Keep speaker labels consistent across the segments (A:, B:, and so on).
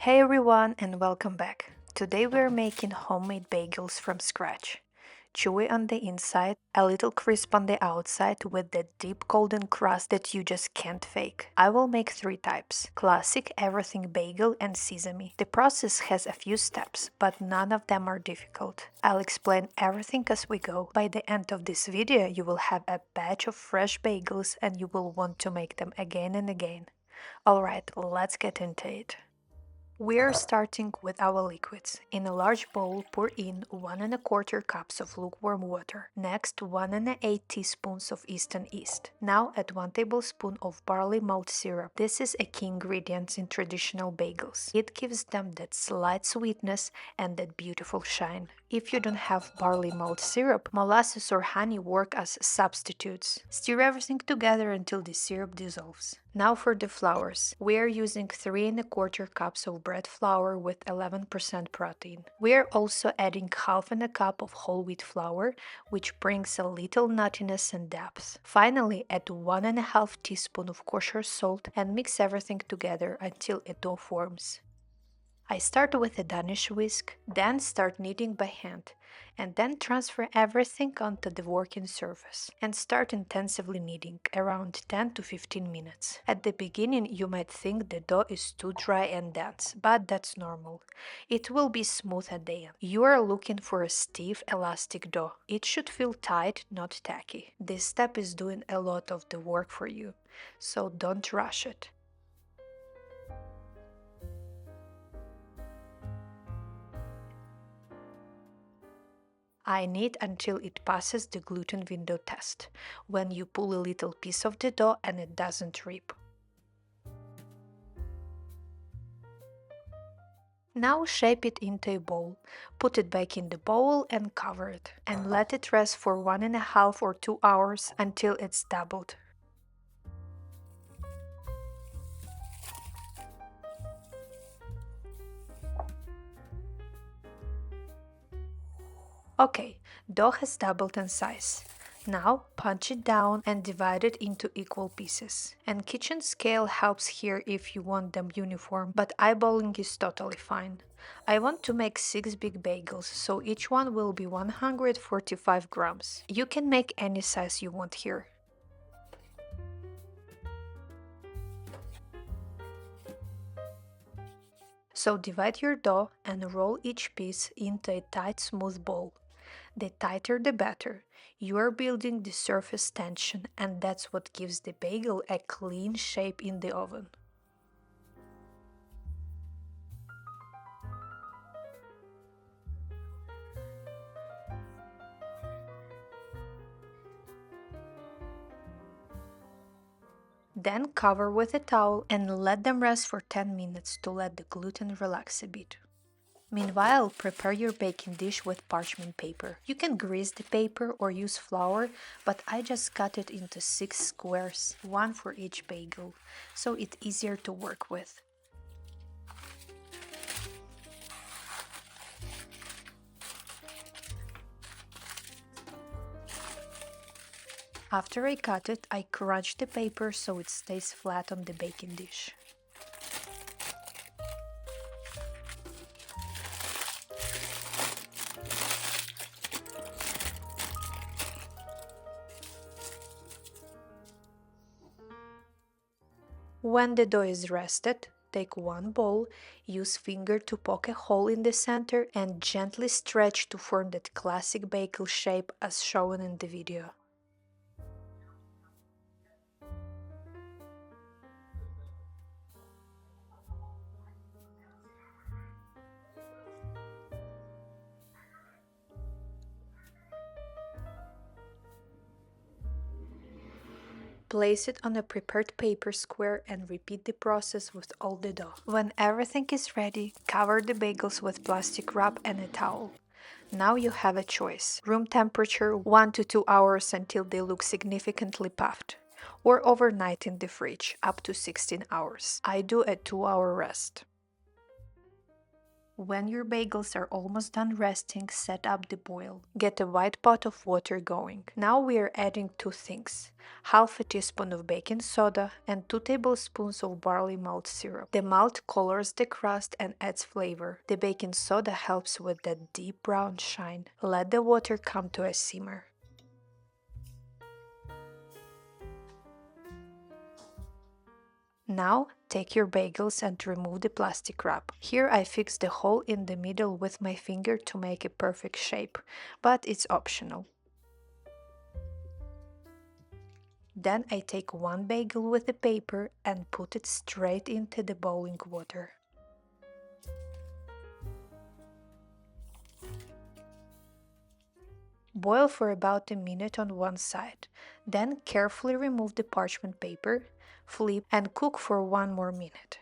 A: Hey everyone and welcome back. Today we're making homemade bagels from scratch. Chewy on the inside, a little crisp on the outside with that deep golden crust that you just can't fake. I will make three types: classic, everything bagel, and sesame. The process has a few steps, but none of them are difficult. I'll explain everything as we go. By the end of this video, you will have a batch of fresh bagels and you will want to make them again and again. Alright, let's get into it. We are starting with our liquids. In a large bowl, pour in 1¼ cups of lukewarm water. Next, 1 1/8 teaspoons of Eastern yeast. Now add 1 tablespoon of barley malt syrup. This is a key ingredient in traditional bagels. It gives them that slight sweetness and that beautiful shine. If you don't have barley malt syrup, molasses or honey work as substitutes. Stir everything together until the syrup dissolves. Now for the flours. We are using 3¼ cups of bread flour with 11% protein. We are also adding 1/2 cup of whole wheat flour, which brings a little nuttiness and depth. Finally, add 1½ teaspoon of kosher salt and mix everything together until a dough forms. I start with a Danish whisk, then start kneading by hand, and then transfer everything onto the working surface and start intensively kneading around 10 to 15 minutes. At the beginning, you might think the dough is too dry and dense, but that's normal. It will be smooth at the end. You are looking for a stiff, elastic dough. It should feel tight, not tacky. This step is doing a lot of the work for you, so don't rush it. I knead until it passes the gluten window test, when you pull a little piece of the dough and it doesn't rip. Now shape it into a bowl, put it back in the bowl and cover it, and let it rest for 1½ or 2 hours until it's doubled. Okay, dough has doubled in size. Now punch it down and divide it into equal pieces. And kitchen scale helps here if you want them uniform, but eyeballing is totally fine. I want to make 6 big bagels, so each one will be 145 grams. You can make any size you want here. So divide your dough and roll each piece into a tight, smooth ball. The tighter the better. You are building the surface tension, and that's what gives the bagel a clean shape in the oven. Then cover with a towel and let them rest for 10 minutes to let the gluten relax a bit. Meanwhile, prepare your baking dish with parchment paper. You can grease the paper or use flour, but I just cut it into 6 squares, one for each bagel, so it's easier to work with. After I cut it, I crunch the paper so it stays flat on the baking dish. When the dough is rested, take one bowl, use finger to poke a hole in the center and gently stretch to form that classic bagel shape as shown in the video. Place it on a prepared paper square and repeat the process with all the dough. When everything is ready, cover the bagels with plastic wrap and a towel. Now you have a choice: room temperature 1 to 2 hours until they look significantly puffed, or overnight in the fridge up to 16 hours. I do a 2-hour rest. When your bagels are almost done resting, set up the boil. Get a white pot of water going. Now we are adding two things: half a teaspoon of baking soda and 2 tablespoons of barley malt syrup. The malt colors the crust and adds flavor. The baking soda helps with that deep brown shine. Let the water come to a simmer. Now, take your bagels and remove the plastic wrap. Here I fixed the hole in the middle with my finger to make a perfect shape, but it's optional. Then I take one bagel with the paper and put it straight into the boiling water. Boil for about a minute on one side. Then carefully remove the parchment paper, flip, and cook for one more minute.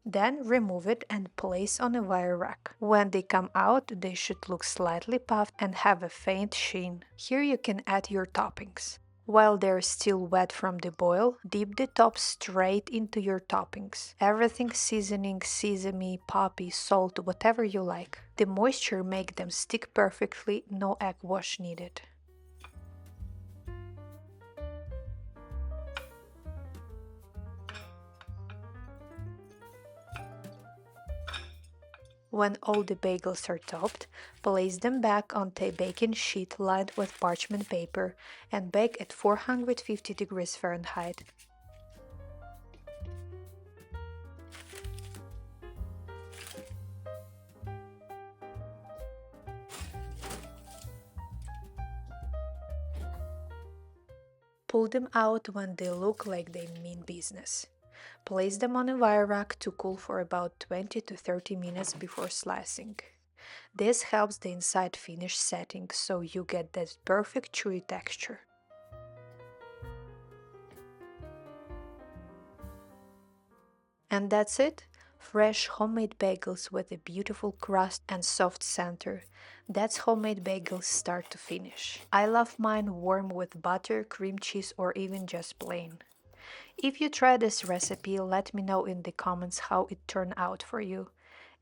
A: Then remove it and place on a wire rack. When they come out, they should look slightly puffed and have a faint sheen. Here you can add your toppings. While they're still wet from the boil, dip the top straight into your toppings. Everything seasoning, sesame, poppy, salt, whatever you like. The moisture makes them stick perfectly, no egg wash needed. When all the bagels are topped, place them back onto a baking sheet lined with parchment paper and bake at 450 degrees Fahrenheit. Pull them out when they look like they mean business. Place them on a wire rack to cool for about 20 to 30 minutes before slicing. This helps the inside finish setting so you get that perfect chewy texture. And that's it. Fresh homemade bagels with a beautiful crust and soft center. That's homemade bagels start to finish. I love mine warm with butter, cream cheese, or even just plain. If you try this recipe, let me know in the comments how it turned out for you.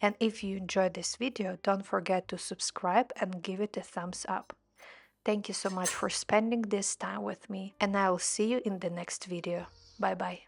A: And if you enjoyed this video, don't forget to subscribe and give it a thumbs up. Thank you so much for spending this time with me, and I will see you in the next video. Bye bye.